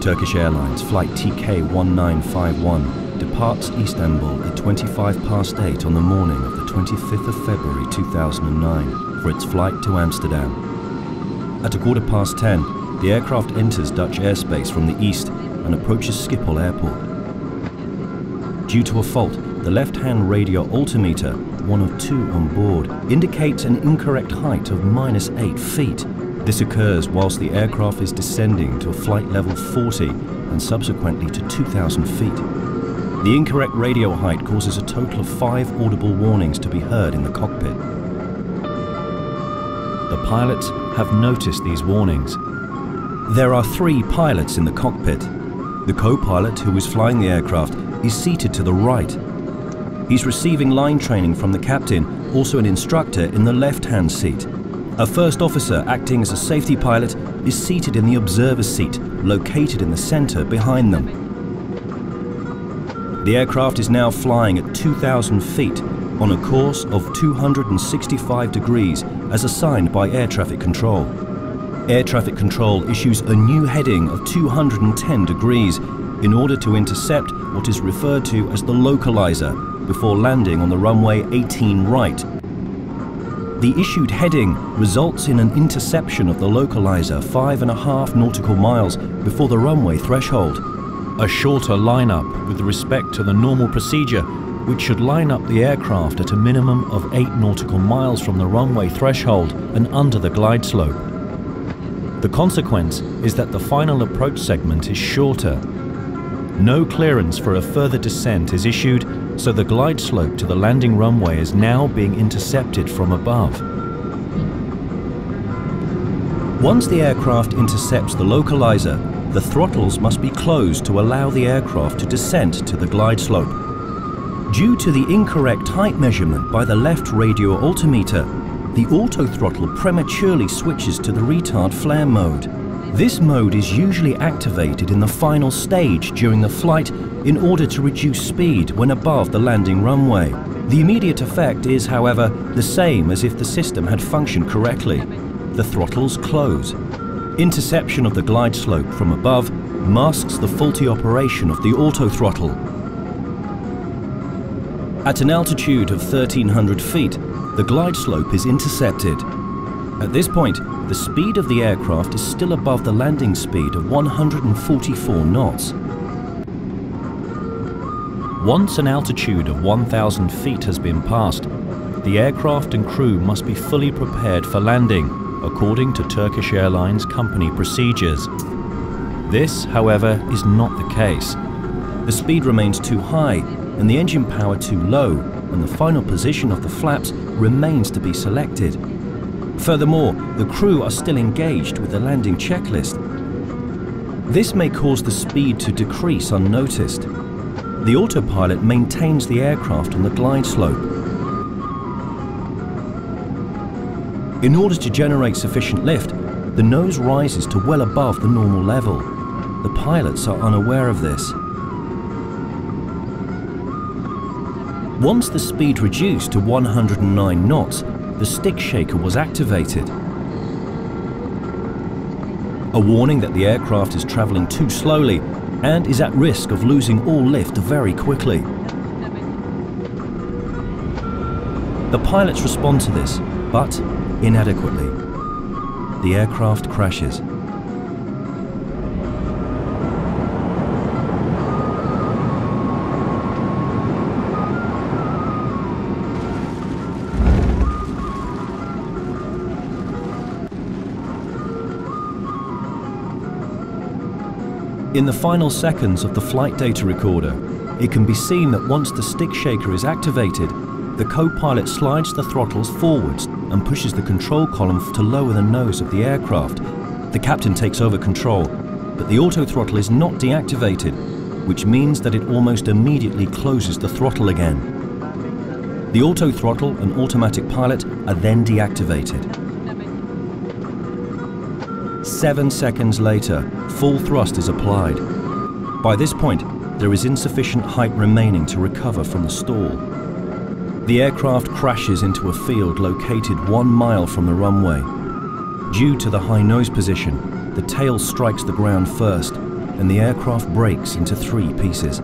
Turkish Airlines flight TK1951 departs Istanbul at 8:25 on the morning of the 25th of February 2009 for its flight to Amsterdam. At 10:15, the aircraft enters Dutch airspace from the east and approaches Schiphol airport. Due to a fault, the left-hand radio altimeter, one of two on board, indicates an incorrect height of -8 feet. This occurs whilst the aircraft is descending to a flight level 40 and subsequently to 2,000 feet. The incorrect radio height causes a total of 5 audible warnings to be heard in the cockpit. The pilots have noticed these warnings. There are 3 pilots in the cockpit. The co-pilot, who is flying the aircraft, is seated to the right. He's receiving line training from the captain, also an instructor, in the left-hand seat. A first officer, acting as a safety pilot, is seated in the observer seat, located in the center behind them. The aircraft is now flying at 2,000 feet on a course of 265 degrees as assigned by air traffic control. Air traffic control issues a new heading of 210 degrees in order to intercept what is referred to as the localizer before landing on the runway 18 right. The issued heading results in an interception of the localizer 5.5 nautical miles before the runway threshold. A shorter lineup with respect to the normal procedure, which should line up the aircraft at a minimum of 8 nautical miles from the runway threshold and under the glide slope. The consequence is that the final approach segment is shorter. No clearance for a further descent is issued, so the glide slope to the landing runway is now being intercepted from above. Once the aircraft intercepts the localizer, the throttles must be closed to allow the aircraft to descend to the glide slope. Due to the incorrect height measurement by the left radio altimeter, the auto throttle prematurely switches to the retard flare mode. This mode is usually activated in the final stage during the flight in order to reduce speed when above the landing runway. The immediate effect is, however, the same as if the system had functioned correctly. The throttles close. Interception of the glide slope from above masks the faulty operation of the auto throttle. At an altitude of 1,300 feet, the glide slope is intercepted. At this point, the speed of the aircraft is still above the landing speed of 144 knots. Once an altitude of 1,000 feet has been passed, the aircraft and crew must be fully prepared for landing, according to Turkish Airlines company procedures. This, however, is not the case. The speed remains too high and the engine power too low, and the final position of the flaps remains to be selected. Furthermore, the crew are still engaged with the landing checklist. This may cause the speed to decrease unnoticed. The autopilot maintains the aircraft on the glide slope. In order to generate sufficient lift, the nose rises to well above the normal level. The pilots are unaware of this. Once the speed reduced to 109 knots, the stick shaker was activated. A warning that the aircraft is traveling too slowly and is at risk of losing all lift very quickly. The pilots respond to this, but inadequately. The aircraft crashes. In the final seconds of the flight data recorder, it can be seen that once the stick shaker is activated, the co-pilot slides the throttles forwards and pushes the control column to lower the nose of the aircraft. The captain takes over control, but the auto throttle is not deactivated, which means that it almost immediately closes the throttle again. The auto throttle and automatic pilot are then deactivated. 7 seconds later, full thrust is applied. By this point, there is insufficient height remaining to recover from the stall. The aircraft crashes into a field located 1 mile from the runway. Due to the high nose position, the tail strikes the ground first and the aircraft breaks into 3 pieces.